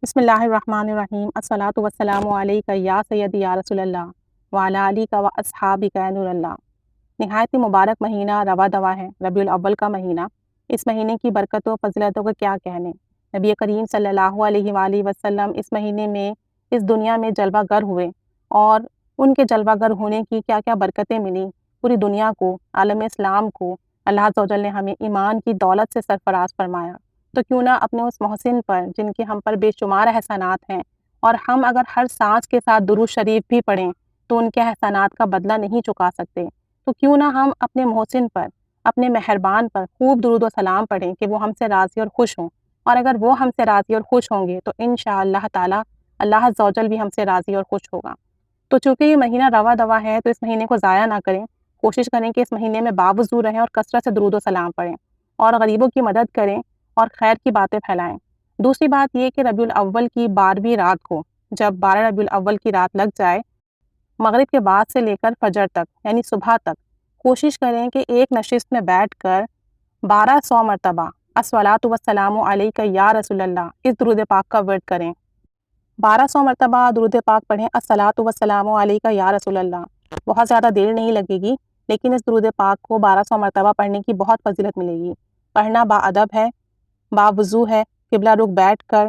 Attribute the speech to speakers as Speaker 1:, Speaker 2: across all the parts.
Speaker 1: بسم اللہ الرحمن الرحیم الصلاۃ والسلام علیک یا سیدی یا رسول اللہ وعلی آلک و اصحابک یا نور اللہ۔ نہایت ہی مبارک مہینہ رواں دواں ہے، ربیع الاول کا مہینہ۔ اس مہینے کی برکتوں و فضیلتوں کا کیا کہنے۔ نبی کریم صلی اللہ علیہ وآلہ وسلم اس مہینے میں اس دنیا میں جلوہ گر ہوئے، اور ان کے جلوہ گر ہونے کی کیا کیا برکتیں ملی پوری دنیا کو، عالم اسلام کو۔ اللہ عز و جل نے ہمیں ایمان کی دولت سے سرفراز فرمایا، تو کیوں نہ اپنے اس محسن پر جن کے ہم پر بے شمار احسانات ہیں، اور ہم اگر ہر سانس کے ساتھ درود شریف بھی پڑھیں تو ان کے احسانات کا بدلہ نہیں چکا سکتے، تو کیوں نہ ہم اپنے محسن پر، اپنے مہربان پر خوب درود و سلام پڑھیں کہ وہ ہم سے راضی اور خوش ہوں، اور اگر وہ ہم سے راضی اور خوش ہوں گے تو انشاءاللہ تعالی اللہ عز و جل بھی ہم سے راضی اور خوش ہوگا۔ تو چونکہ یہ مہینہ رواں دواں ہے تو اس مہینے کو ضائع نہ کریں، کوشش کریں کہ اس مہینے میں باوضو رہیں اور کثرت سے درود و سلام پڑھیں، اور غریبوں کی مدد کریں اور خیر کی باتیں پھیلائیں۔ دوسری بات یہ کہ ربیع الاول کی 12ویں رات کو، جب 12 ربیع الاول کی رات لگ جائے، مغرب کے بعد سے لے کر فجر تک یعنی صبح تک کوشش کریں کہ ایک نشست میں بیٹھ کر 1200 مرتبہ الصلاۃ والسلام علیک یا رسول اللہ اس درود پاک کا ورد کریں۔ 1200 مرتبہ درود پاک پڑھیں، الصلاۃ والسلام علیک یا رسول اللہ۔ بہت زیادہ دیر نہیں لگے گی، لیکن اس درود پاک کو 1200 مرتبہ پڑھنے کی بہت فضیلت ملے گی۔ پڑھنا باادب ہے، باوضو ہے، قبلہ رخ بیٹھ کر،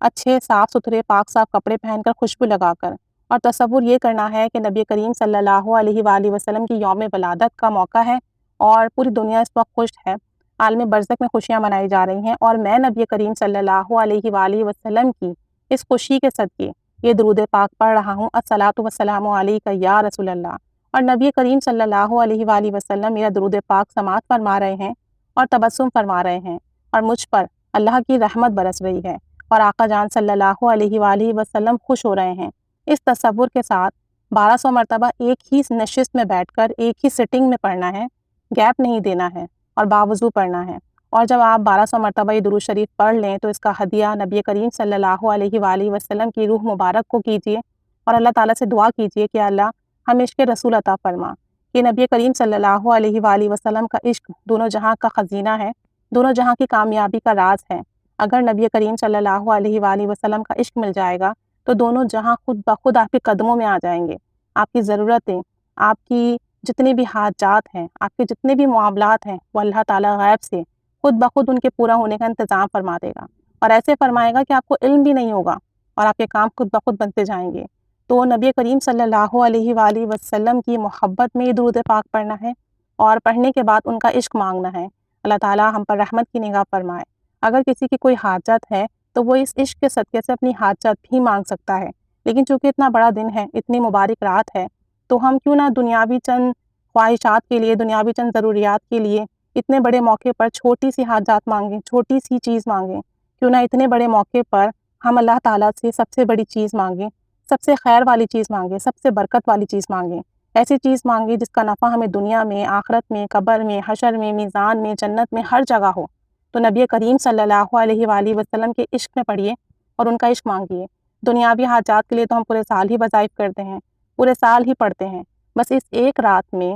Speaker 1: اچھے صاف ستھرے پاک صاف کپڑے پہن کر، خوشبو لگا کر، اور تصور یہ کرنا ہے کہ نبی کریم صلی اللہ علیہ وآلہ وسلم کی یوم ولادت کا موقع ہے اور پوری دنیا اس وقت خوش ہے، عالم برزخ میں خوشیاں منائی جا رہی ہیں، اور میں نبی کریم صلی اللہ علیہ وآلہ وسلم کی اس خوشی کے صدقے یہ درود پاک پڑھ رہا ہوں، الصلاۃ والسلام علیک یا رسول اللہ، اور نبی کریم صلی اللہ علیہ وآلہ وسلم میرا درود پاک سماعت فرما رہے ہیں اور تبسم فرما رہے ہیں، اور مجھ پر اللہ کی رحمت برس رہی ہے، اور آقا جان صلی اللہ علیہ وآلہ وسلم خوش ہو رہے ہیں۔ اس تصور کے ساتھ 1200 مرتبہ ایک ہی نشست میں بیٹھ کر ایک ہی سٹنگ میں پڑھنا ہے، گیپ نہیں دینا ہے، اور باوضو پڑھنا ہے۔ اور جب آپ 1200 مرتبہ یہ درود شریف پڑھ لیں تو اس کا ہدیہ نبی کریم صلی اللہ علیہ وآلہ وسلم کی روح مبارک کو کیجیے، اور اللہ تعالیٰ سے دعا کیجیے کہ اللہ ہمیں عشق رسول عطا فرما۔ یہ نبی کریم صلی اللہ علیہ وآلہ وسلم کا عشق دونوں جہاں کا خزینہ ہے، دونوں جہاں کی کامیابی کا راز ہے۔ اگر نبی کریم صلی اللہ علیہ وآلہ وسلم کا عشق مل جائے گا تو دونوں جہاں خود بخود آپ کے قدموں میں آ جائیں گے۔ آپ کی ضرورتیں، آپ کی جتنی بھی حاجات ہیں، آپ کے جتنے بھی معاملات ہیں، وہ اللہ تعالیٰ غیب سے خود بخود ان کے پورا ہونے کا انتظام فرما دے گا، اور ایسے فرمائے گا کہ آپ کو علم بھی نہیں ہوگا اور آپ کے کام خود بخود بنتے جائیں گے۔ تو نبی کریم صلی اللہ علیہ وآلہ وسلم کی محبت میں یہ درود پاک پڑھنا ہے، اور پڑھنے کے بعد ان کا عشق مانگنا ہے۔ اللہ تعالیٰ ہم پر رحمت کی نگاہ فرمائے۔ اگر کسی کی کوئی حاجت ہے تو وہ اس عشق کے صدقے سے اپنی حاجت بھی مانگ سکتا ہے، لیکن چونکہ اتنا بڑا دن ہے، اتنی مبارک رات ہے، تو ہم کیوں نہ دنیاوی چند خواہشات کے لیے، دنیاوی چند ضروریات کے لیے اتنے بڑے موقع پر چھوٹی سی حاجات مانگیں، چھوٹی سی چیز مانگیں۔ کیوں نہ اتنے بڑے موقع پر ہم اللہ تعالیٰ سے سب سے بڑی چیز مانگیں، سب سے خیر والی چیز مانگیں، سب سے برکت والی چیز مانگیں، ایسی چیز مانگیں جس کا نفع ہمیں دنیا میں، آخرت میں، قبر میں، حشر میں، میزان میں، جنت میں، ہر جگہ ہو۔ تو نبی کریم صلی اللہ علیہ وآلہ وسلم کے عشق میں پڑھیے اور ان کا عشق مانگیے۔ دنیاوی حاجات کے لیے تو ہم پورے سال ہی وظائف کرتے ہیں، پورے سال ہی پڑھتے ہیں، بس اس ایک رات میں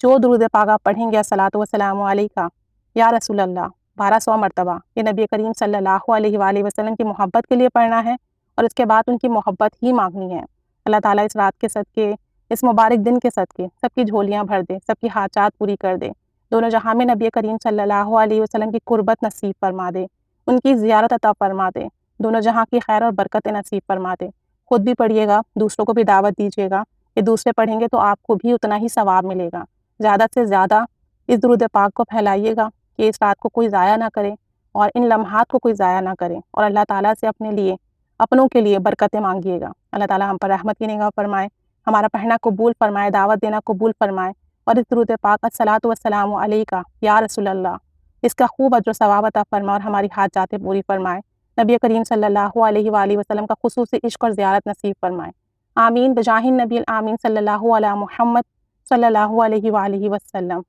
Speaker 1: جو درود پاک آپ پڑھیں گے، الصلاۃ والسلام علیکہ یا رسول اللہ 1200 مرتبہ، یہ نبی کریم صلی اللہ علیہ وآلہ وسلم کی محبت کے لیے پڑھنا ہے، اور اس کے بعد ان کی محبت ہی مانگنی ہے۔ اللہ تعالیٰ اس رات کے صدقے، اس مبارک دن کے صدقے سب کی جھولیاں بھر دے، سب کی حاجات پوری کر دے، دونوں جہاں میں نبی کریم صلی اللہ علیہ وسلم کی قربت نصیب فرما دے، ان کی زیارت عطا فرما دے، دونوں جہاں کی خیر اور برکت نصیب فرما دے۔ خود بھی پڑھیے گا، دوسروں کو بھی دعوت دیجیے گا کہ دوسرے پڑھیں گے تو آپ کو بھی اتنا ہی ثواب ملے گا۔ زیادہ سے زیادہ اس درود پاک کو پھیلائیے گا کہ اس رات کو کوئی ضائع نہ کرے، اور ان لمحات کو کوئی ضائع نہ کرے، اور اللہ تعالیٰ سے اپنے لیے، اپنوں کے لیے برکتیں مانگیے گا۔ اللہ تعالیٰ ہم پر رحمت کی نگاہ فرمائے، ہمارا پڑھنا قبول فرمائے، دعوت دینا قبول فرمائے، اور اس درود پاک الصلاۃ والسلام علیکہ یا رسول اللہ اس کا خوب اجر و ثواب عطا فرمائے، اور ہماری حاجات پوری فرمائے۔ نبی کریم صلی اللہ علیہ وآلہ وسلم کا خصوصی عشق اور زیارت نصیب فرمائے۔ آمین بجاہ النبی الآمین صلی اللہ علیہ محمد صلی اللہ علیہ وآلہ وسلم۔